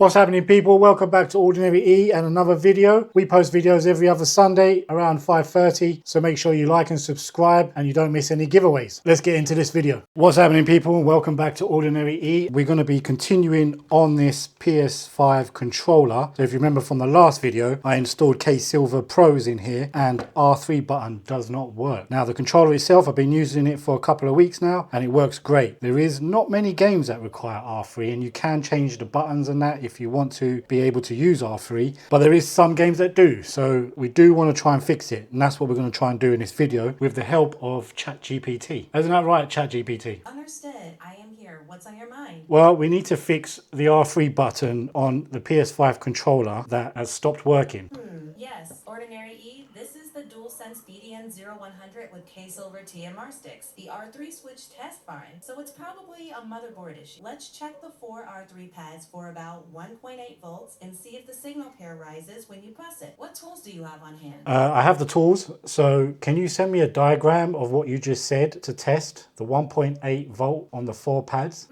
What's happening, people? Welcome back to Ordinary E and another video. We post videos every other Sunday around 5:30, so make sure you like and subscribe and you don't miss any giveaways. Let's get into this video. What's happening, people? Welcome back to Ordinary E. We're going to be continuing on this PS5 controller. So if you remember from the last video, I installed K-Silver Pros in here and R3 button does not work. Now the controller itself, I've been using it for a couple of weeks now and it works great. There is not many games that require R3 and you can change the buttons and that if you want to be able to use R3, but there is some games that do, so we do want to try and fix it, and that's what we're going to try and do in this video with the help of ChatGPT. Isn't that right, ChatGPT? Understood. I am here. What's on your mind? Well, we need to fix the R3 button on the PS5 controller that has stopped working. Yes. Ordinary E, this is the DualSense BDN0100 with K-Silver TMR sticks. The R3 switch test fine, so it's probably a motherboard issue. Let's check the 4 R3 pads for about 1.8 volts and see if the signal pair rises when you press it. What tools do you have on hand? I have the tools, so can you send me a diagram of what you just said to test the 1.8 volt on the 4 pads?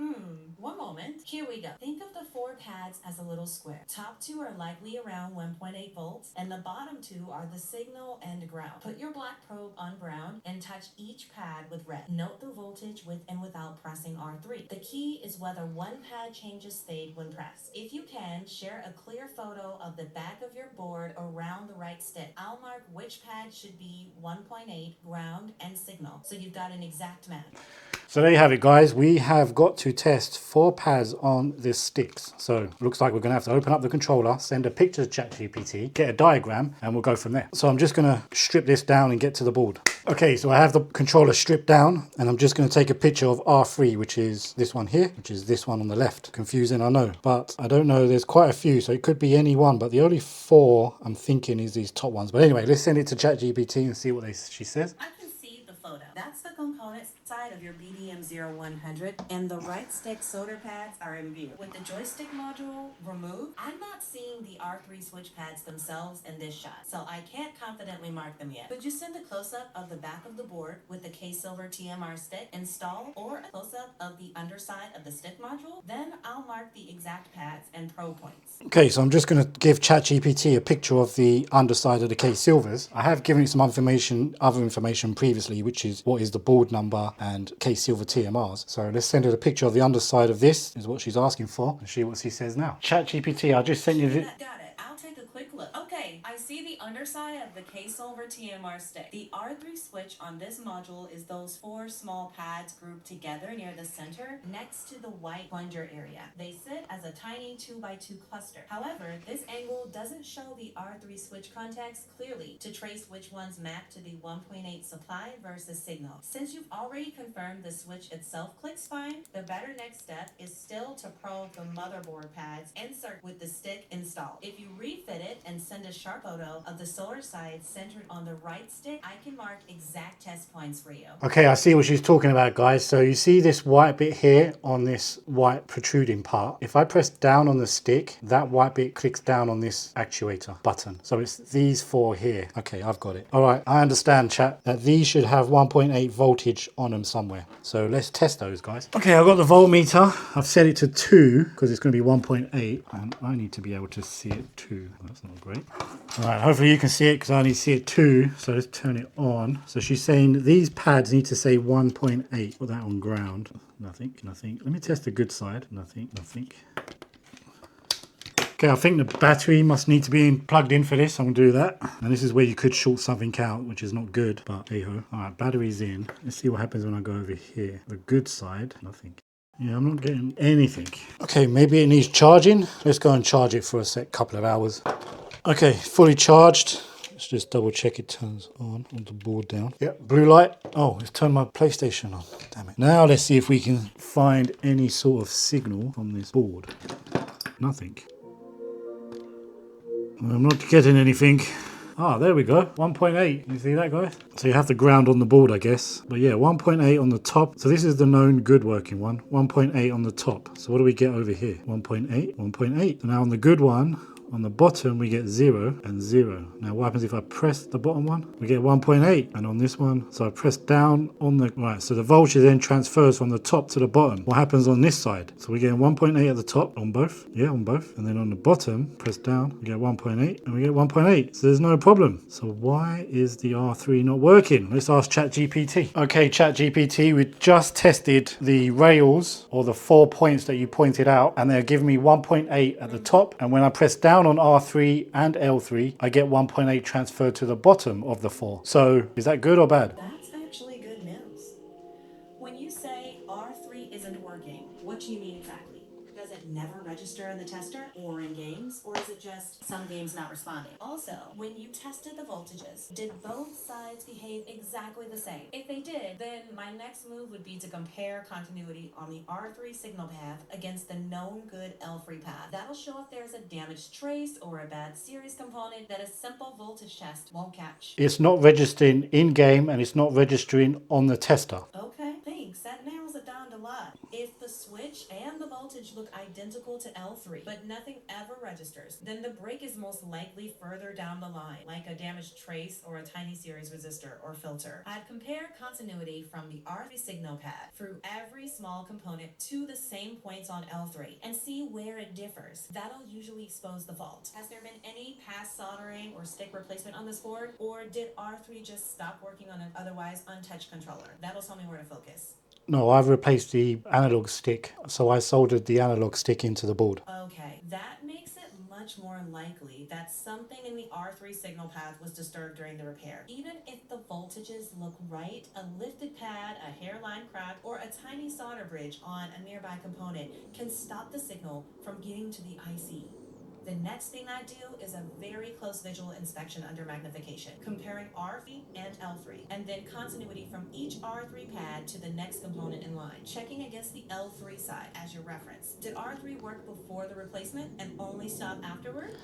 One moment. Here we go. Think of the 4 pads as a little square. Top 2 are likely around 1.8 volts, and the bottom 2 are the signal and ground. Put your black probe on ground and touch each pad with red. Note the voltage with and without pressing R3. The key is whether one pad changes state when pressed. If you can, share a clear photo of the back of your board around the right stick. I'll mark which pad should be 1.8, ground, and signal, so you've got an exact match. So there you have it, guys. We have got to test 4 pads on this sticks. So looks like we're going to have to open up the controller, send a picture to ChatGPT, get a diagram, and we'll go from there. So I'm just going to strip this down and get to the board. Okay, so I have the controller stripped down, and I'm just going to take a picture of R3, which is this one here, which is this one on the left. Confusing, I know, but I don't know. There's quite a few, so it could be any one, but the only 4 I'm thinking is these top ones. But anyway, let's send it to ChatGPT and see what she says. I can see the photo. That's the component side of your BDM0100, and the right stick solder pads are in view. With the joystick module removed, I'm not seeing the R3 switch pads themselves in this shot, so I can't confidently mark them yet. Could you send a close-up of the back of the board with the K-Silver TMR stick installed, or a close-up of the underside of the stick module? Then I'll mark the exact pads and probe points. Okay, so I'm just going to give ChatGPT a picture of the underside of the K-Silvers. I have given it some other information previously, which is what is the board number and K-Silver TMRs. So let's send her a picture of the underside of this, is what she's asking for, and see what she says now. ChatGPT, I just sent you the... Got it. I'll take a quick look. Okay, I see the underside of the K-Silver TMR stick. The R3 switch on this module is those 4 small pads grouped together near the center next to the white plunger area. They sit as a tiny 2x2 cluster. However, this angle doesn't show the R3 switch contacts clearly to trace which ones map to the 1.8 supply versus signal. Since you've already confirmed the switch itself clicks fine, the better next step is still to probe the motherboard pads insert with the stick installed. If you refit it and send a sharp photo of the solar side centered on the right stick, I can mark exact test points for you. Okay, I see what she's talking about, guys. So you see this white bit here on this white protruding part. If I press down on the stick, that white bit clicks down on this actuator button. So it's these 4 here. Okay, I've got it. All right, I understand, chat, that these should have 1.8 voltage on them somewhere. So let's test those, guys. Okay, I've got the voltmeter. I've set it to 2 because it's going to be 1.8 and I need to be able to see it too. That's not great. All right, hopefully you can see it because I need to see it too. So let's turn it on. So she's saying these pads need to say 1.8. Put that on ground. Nothing. Let me test the good side. Nothing. Okay, I think the battery must need to be plugged in for this. I'm going to do that. And this is where you could short something out, which is not good, but hey-ho. All right, battery's in. Let's see what happens when I go over here. The good side, nothing. Yeah, I'm not getting anything. Okay, maybe it needs charging. Let's go and charge it for a couple of hours. Okay, fully charged. Let's just double check it turns on the board down. Yep, blue light. Oh, it's turned my PlayStation on. Damn it. Now let's see if we can find any sort of signal from this board. Nothing. I'm not getting anything. Ah, there we go. 1.8. You see that, guys? So you have the ground on the board, I guess. But yeah, 1.8 on the top. So this is the known good working one. 1.8 on the top. So what do we get over here? 1.8, 1.8. So now on the good one, On the bottom, we get 0 and 0. Now, what happens if I press the bottom one? We get 1.8. And on this one, so I press down on the... Right, so the voltage then transfers from the top to the bottom. What happens on this side? So we're getting 1.8 at the top on both. Yeah, on both. And then on the bottom, press down, we get 1.8 and we get 1.8. So there's no problem. So why is the R3 not working? Let's ask ChatGPT. Okay, ChatGPT, we just tested the rails or the 4 points that you pointed out, and they're giving me 1.8 at the top. And when I press down on R3 and L3, I get 1.8 transferred to the bottom of the 4. So is that good or bad? That's actually good news. When you say R3 isn't working, what do you mean exactly? Does it never register in the tester or in games? Or is it just some games not responding? Also, when you tested the voltages, did both sides behave exactly the same? If they did, then my next move would be to compare continuity on the R3 signal path against the known good L3 path. That'll show if there's a damaged trace or a bad series component that a simple voltage test won't catch. It's not registering in-game and it's not registering on the tester. Okay, thanks. That narrows it down to a lot. If the switch and the voltage look identical to L3, but nothing ever registers, then the break is most likely further down the line, like a damaged trace or a tiny series resistor or filter. I'd compare continuity from the R3 signal pad through every small component to the same points on L3 and see where it differs. That'll usually expose the fault. Has there been any past soldering or stick replacement on this board, or did R3 just stop working on an otherwise untouched controller? That'll tell me where to focus. No, I've replaced the analog stick, so I soldered the analog stick into the board. Okay, that makes it much more likely that something in the R3 signal path was disturbed during the repair. Even if the voltages look right, a lifted pad, a hairline crack, or a tiny solder bridge on a nearby component can stop the signal from getting to the IC. The next thing I do is a very close visual inspection under magnification, comparing R3 and L3, and then continuity from each R3 pad to the next component in line, checking against the L3 side as your reference. Did R3 work before the replacement and only stop afterward?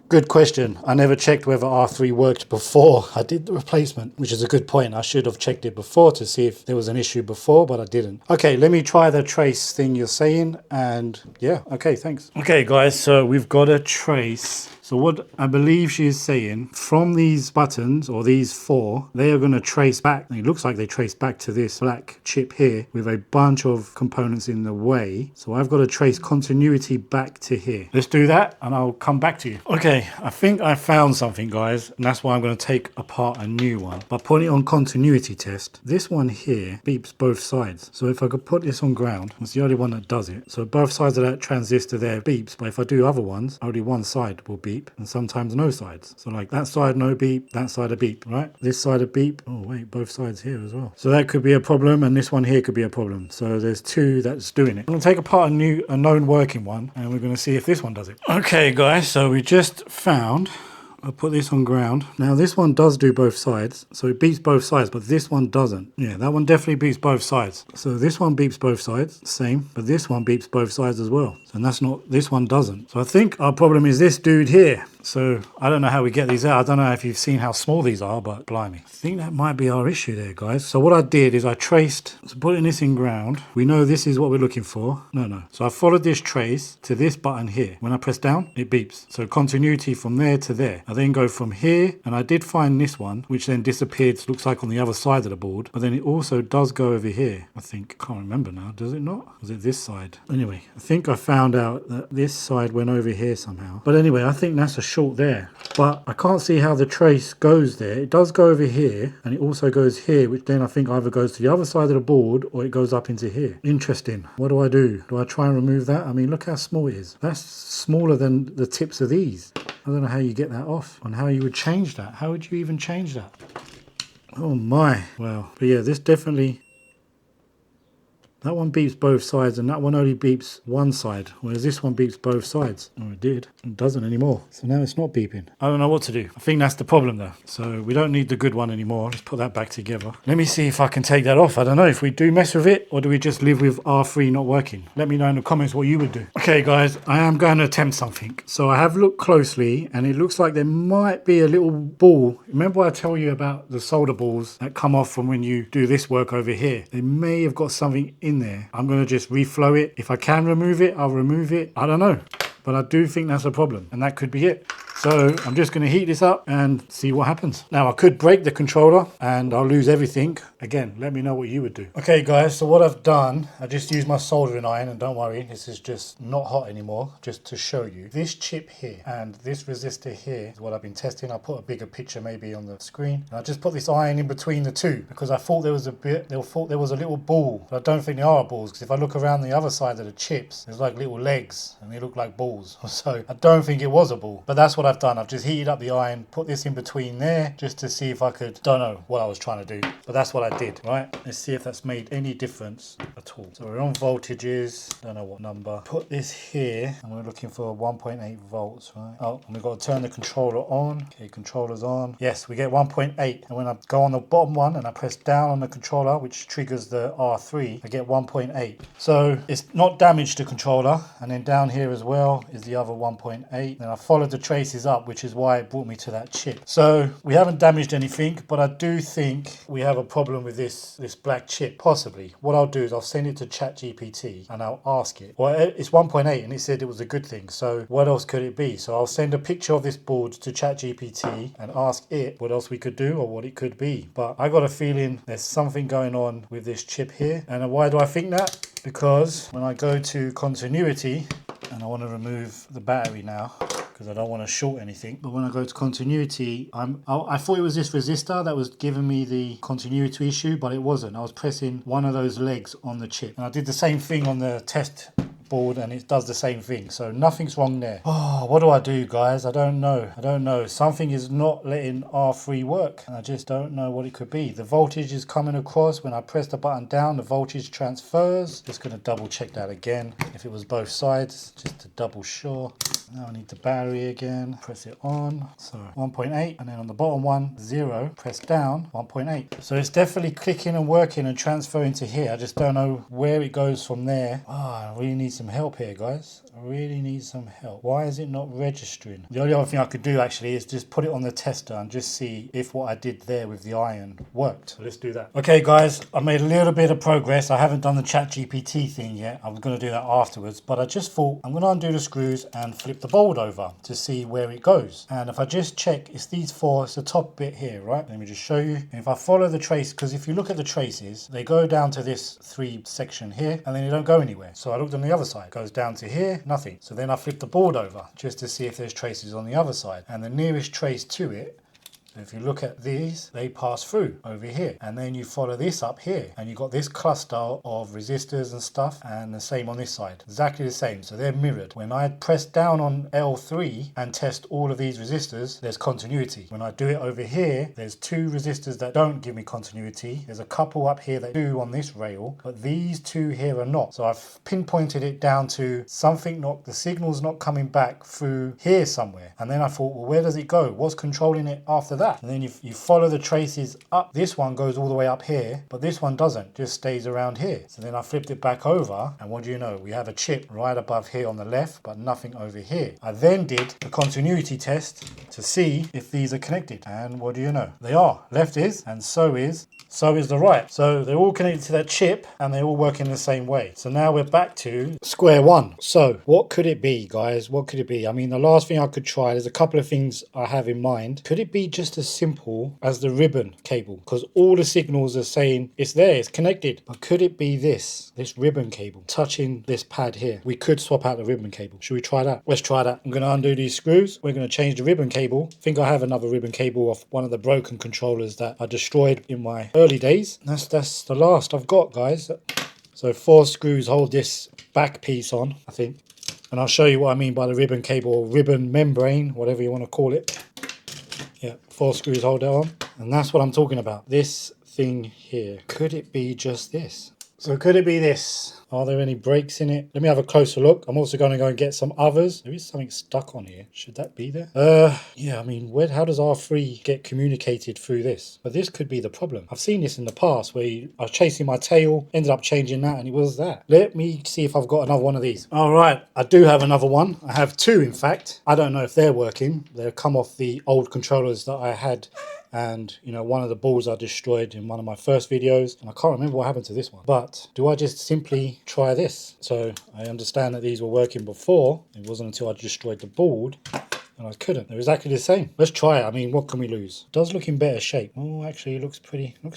Good question. I never checked whether R3 worked before I did the replacement, which is a good point. I should have checked it before to see if there was an issue before, but I didn't. Okay, let me try the trace thing you're saying, and yeah, okay, thanks. Okay, guys, so we've got a trace. So what I believe she is saying, from these buttons, or these 4, they are going to trace back. It looks like they trace back to this black chip here with a bunch of components in the way. So I've got to trace continuity back to here. Let's do that and I'll come back to you. Okay, I think I found something, guys, and that's why I'm going to take apart a new one. By putting it on continuity test, this one here beeps both sides. So if I could put this on ground, it's the only one that does it. So both sides of that transistor there beeps, but if I do other ones, only one side will beep. And sometimes no sides. So like that side no beep, that side a beep, right? This side a beep. Oh wait, both sides here as well. So that could be a problem, and this one here could be a problem. So there's 2 that's doing it. I'm gonna take apart a known working one, and we're gonna see if this one does it. Okay guys, so we just found, I'll put this on ground. Now this one does do both sides, so it beeps both sides, but this one doesn't. Yeah, that one definitely beeps both sides. So this one beeps both sides, same, but this one beeps both sides as well. And that's not, this one doesn't. So I think our problem is this dude here. So I don't know how we get these out. I don't know if you've seen how small these are, but blimey. I think that might be our issue there, guys. So what I did is I traced, so putting this in ground, we know this is what we're looking for. No. So I followed this trace to this button here. When I press down, it beeps. So continuity from there to there. I then go from here, and I did find this one, which then disappeared, looks like on the other side of the board. But then it also does go over here, I think. I can't remember now, does it not? Was it this side? Anyway, I think I found out that this side went over here somehow. But anyway, I think that's a short there. But I can't see how the trace goes there. It does go over here, and it also goes here, which then I think either goes to the other side of the board or it goes up into here. Interesting. What do I do? Do I try and remove that? I mean, look how small it is. That's smaller than the tips of these. I don't know how you get that off and how you would change that. How would you even change that? Oh my. Well, but yeah, this definitely... That one beeps both sides, and that one only beeps one side, whereas this one beeps both sides. Oh, it did. It doesn't anymore. So now it's not beeping. I don't know what to do. I think that's the problem though. So we don't need the good one anymore. Let's put that back together. Let me see if I can take that off. I don't know if we do mess with it, or do we just live with R3 not working? Let me know in the comments what you would do. Okay guys, I am going to attempt something. So I have looked closely, and it looks like there might be a little ball. Remember I tell you about the solder balls that come off from when you do this work over here? They may have got something in there. I'm going to just reflow it. If I can remove it, I'll remove it. I don't know. But I do think that's a problem, and that could be it. So I'm just going to heat this up and see what happens. Now I could break the controller and I'll lose everything. Again, let me know what you would do. Okay guys, so what I've done, I just used my soldering iron, and don't worry, this is just not hot anymore, just to show you. This chip here and this resistor here is what I've been testing. I'll put a bigger picture maybe on the screen. And I just put this iron in between the two because I thought there was a little ball, but I don't think there are balls, because if I look around the other side of the chips, there's like little legs and they look like balls. So I don't think it was a ball, but that's what I've done. I've just heated up the iron, put this in between there just to see if I could, don't know what I was trying to do, but that's what I did. Right, let's see if that's made any difference at all. So we're on voltages, don't know what number. Put this here and we're looking for 1.8 volts, right? Oh, and we've got to turn the controller on. Okay, controller's on. Yes, we get 1.8, and when I go on the bottom one and I press down on the controller, which triggers the R3, I get 1.8. So it's not damaged the controller, and then down here as well is the other 1.8. Then I followed the traces up, which is why it brought me to that chip. So we haven't damaged anything, but I do think we have a problem with this black chip, possibly. What I'll do is I'll send it to ChatGPT and I'll ask it. Well, it's 1.8 and it said it was a good thing, so what else could it be? So I'll send a picture of this board to ChatGPT and ask it what else we could do or what it could be. But I got a feeling there's something going on with this chip here. And why do I think that? Because when I go to continuity, and I want to remove the battery now because I don't want to short anything, but when I go to continuity, I thought it was this resistor that was giving me the continuity issue, but it wasn't. I was pressing one of those legs on the chip, and I did the same thing on the test board and it does the same thing, so nothing's wrong there. Oh, what do I do, guys? I don't know. Something is not letting R3 work, and I just don't know what it could be. The voltage is coming across. When I press the button down, the voltage transfers. Just going to double check that again, if it was both sides, just to double sure. Now I need the battery again, press it on, so 1.8, and then on the bottom one, 0, press down, 1.8. So it's definitely clicking and working and transferring to here. I just don't know where it goes from there. I really need some help here, guys. I really need some help. Why is it not registering? The only other thing I could do actually is just put it on the tester and just see if what I did there with the iron worked. So let's do that. Okay guys, I made a little bit of progress. I haven't done the ChatGPT thing yet. I'm going to do that afterwards, but I just thought I'm going to undo the screws and flip the board over to see where it goes. And if I just check, it's these four, it's the top bit here, right? Let me just show you. And if I follow the trace, because if you look at the traces, they go down to this 3 section here and then they don't go anywhere. So I looked on the other side, it goes down to here, nothing. So then I flip the board over just to see if there's traces on the other side, and the nearest trace to it, so if you look at these, they pass through over here, and then you follow this up here and you've got this cluster of resistors and stuff, and the same on this side, exactly the same. So they're mirrored. When I press down on L3 and test all of these resistors, there's continuity. When I do it over here, there's 2 resistors that don't give me continuity. There's a couple up here that do on this rail, but these 2 here are not. So I've pinpointed it down to something, not the signal's not coming back through here somewhere. And then I thought, well, where does it go? What's controlling it after that? And then you follow the traces up. This one goes all the way up here, but this one doesn't, just stays around here. So then I flipped it back over, and what do you know? We have a chip right above here on the left, but nothing over here. I then did the continuity test to see if these are connected, and what do you know? They are. Left is, and so is the right. So they're all connected to that chip, and they all work in the same way. So now we're back to square one. So what could it be, guys? What could it be? I mean, the last thing I could try, there's a couple of things I have in mind. Could it be just as simple as the ribbon cable? Because all the signals are saying it's there, it's connected. But could it be this ribbon cable touching this pad here? We could swap out the ribbon cable. Should we try that? Let's try that. I'm going to undo these screws. We're going to change the ribbon cable. I think I have another ribbon cable off one of the broken controllers that I destroyed in my early days. That's the last I've got, guys. So 4 screws hold this back piece on, I think. And I'll show you what I mean by the ribbon cable, or ribbon membrane, whatever you want to call it. Yeah, 4 screws hold that on. And that's what I'm talking about. This thing here. Could it be just this? So could it be this? Are there any breaks in it? Let me have a closer look. I'm also going to go and get some others. There is something stuck on here. Should that be there? Yeah, I mean, how does R3 get communicated through this? But this could be the problem. I've seen this in the past where I was chasing my tail, ended up changing that, and it was that. Let me see if I've got another one of these. All right, I do have another one. I have 2, in fact. I don't know if they're working. They've come off the old controllers that I had and you know, one of the balls I destroyed in one of my first videos, and I can't remember what happened to this one. But do I just simply try this? So I understand that these were working before. It wasn't until I destroyed the board and I couldn't. They're exactly the same. Let's try it. I mean, what can we lose? It does look in better shape. Oh, actually, it looks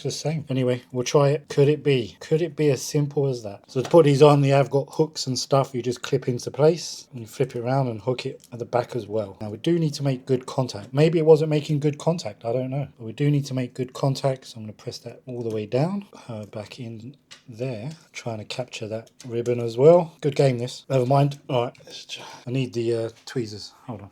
the same. Anyway, we'll try it. Could it be? Could it be as simple as that? So to put these on, they have got hooks and stuff. You just clip into place and you flip it around and hook it at the back as well. Now we do need to make good contact. Maybe it wasn't making good contact. I don't know. But we do need to make good contact. So I'm going to press that all the way down, back in there, trying to capture that ribbon as well. Good game this. Never mind. All right, I need the tweezers. Hold on.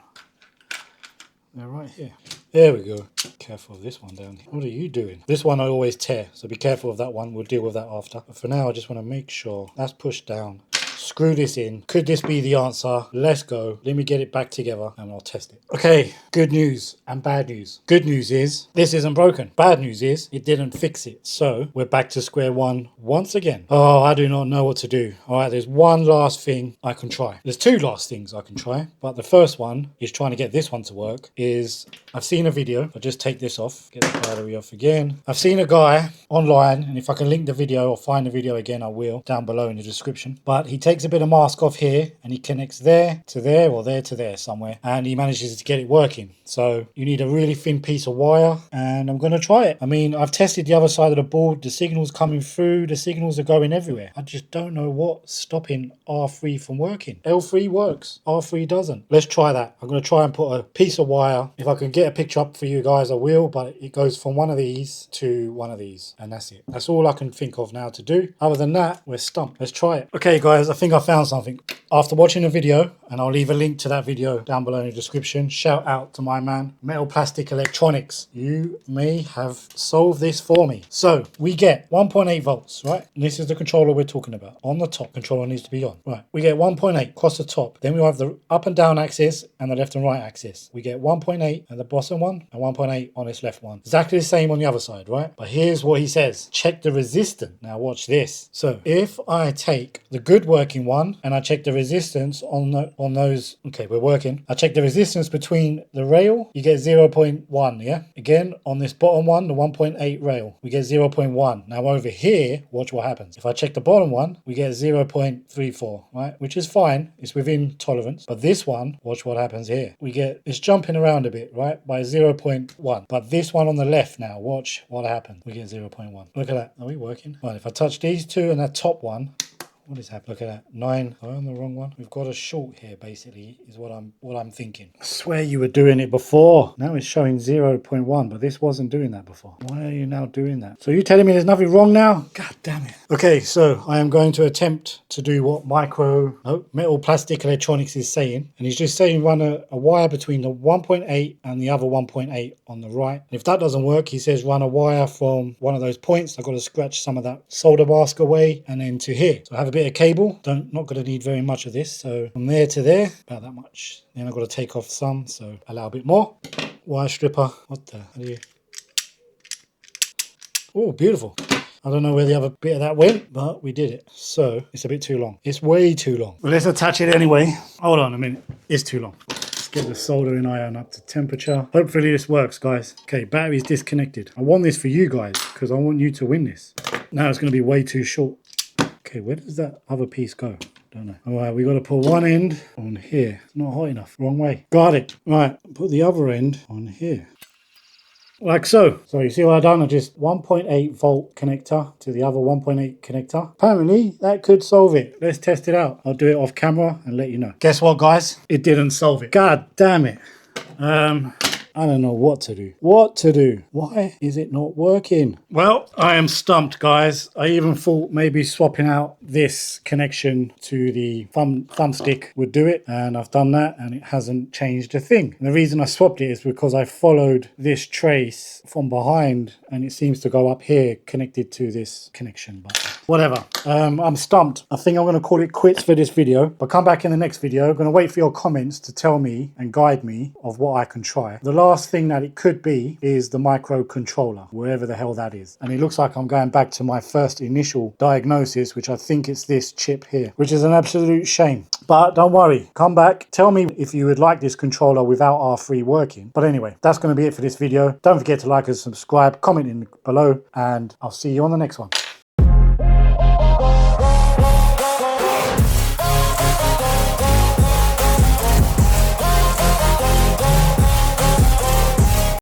They're right here. There we go. Careful of this one down here. What are you doing? This one I always tear, so be careful of that one. We'll deal with that after. But for now, I just want to make sure that's pushed down. Screw this in. Could this be the answer? Let's go. Let me get it back together and I'll test it. Okay, good news and bad news. Good news is this isn't broken. Bad news is it didn't fix it. So we're back to square one once again. Oh, I do not know what to do. All right, there's one last thing I can try. There's two last things I can try, but the first one is trying to get this one to work. I've seen a video. I'll just take this off, get the battery off again. I've seen a guy online, and if I can link the video or find the video again, I will down below in the description. But he takes a bit of mask off here and he connects there to there or there to there somewhere, and he manages to get it working. So you need a really thin piece of wire, and I'm going to try it. I mean, I've tested the other side of the board. The signal's coming through. The signals are going everywhere. I just don't know what's stopping R3 from working. L3 works. R3 doesn't. Let's try that. I'm going to try and put a piece of wire. If I can get a picture up for you guys, I will, but it goes from one of these to one of these, and that's it. That's all I can think of now to do. Other than that, we're stumped. Let's try it. Okay, guys, I think I found something. After watching the video, and I'll leave a link to that video down below in the description, shout out to my man, Metal Plastic Electronics. You may have solved this for me. So we get 1.8 volts, right? And this is the controller we're talking about. On the top, controller needs to be on. Right, we get 1.8 across the top. Then we have the up and down axis and the left and right axis. We get 1.8 at the bottom one and 1.8 on this left one. Exactly the same on the other side, right? But here's what he says. Check the resistance. Now watch this. So if I take the good working one and I check the resistance on those, okay, we're working. I check the resistance between the rail, you get 0.1, yeah? Again, on this bottom one, the 1.8 rail, we get 0.1. Now over here, watch what happens. If I check the bottom one, we get 0.34, right? Which is fine. It's within tolerance. But this one, watch what happens here. It's jumping around a bit, right? By 0.1. But this one on the left now, watch what happens. We get 0.1. Look at that. Are we working? Right, if I touch these two and that top one, what is happening? Look at that. 9. Am I on the wrong one? We've got a short here, basically, is what I'm thinking. I swear you were doing it before. Now it's showing 0.1, but this wasn't doing that before. Why are you now doing that? So you're telling me there's nothing wrong now? God damn it. Okay, so I am going to attempt to do what Metal Plastic Electronics is saying. And he's just saying run a wire between the 1.8 and the other 1.8 on the right. And if that doesn't work, he says run a wire from one of those points. I've got to scratch some of that solder mask away and then to here. So I have a bit of cable. Not going to need very much of this. So from there to there, about that much. Then I've got to take off some, so allow a bit more. Wire stripper. What the? How do you? Oh, beautiful. I don't know where the other bit of that went, but we did it. So it's a bit too long. It's way too long. Well, let's attach it anyway. Hold on a minute. It's too long. Let's get the soldering iron up to temperature. Hopefully this works, guys. Okay, battery's disconnected. I want this for you guys because I want you to win this. Now it's going to be way too short. Okay, where does that other piece go? Don't know. All right, we got to put one end on here. It's not hot enough. Wrong way. Got it. Right, put the other end on here. Like so. So you see what I've done? I just 1.8 volt connector to the other 1.8 connector. Apparently that could solve it. Let's test it out. I'll do it off camera and let you know. Guess what, guys? It didn't solve it. God damn it. I don't know what to do. What to do? Why is it not working? Well, I am stumped, guys. I even thought maybe swapping out this connection to the thumbstick would do it. And I've done that and it hasn't changed a thing. And the reason I swapped it is because I followed this trace from behind and it seems to go up here connected to this connection. But Whatever. I'm stumped. I think I'm going to call it quits for this video, but come back in the next video. I'm going to wait for your comments to tell me and guide me of what I can try. The last thing that it could be is the microcontroller, wherever the hell that is. And it looks like I'm going back to my first initial diagnosis, which I think it's this chip here, which is an absolute shame. But don't worry, come back. Tell me if you would like this controller without R3 working. But anyway, that's going to be it for this video. Don't forget to like and subscribe, comment in below, and I'll see you on the next one.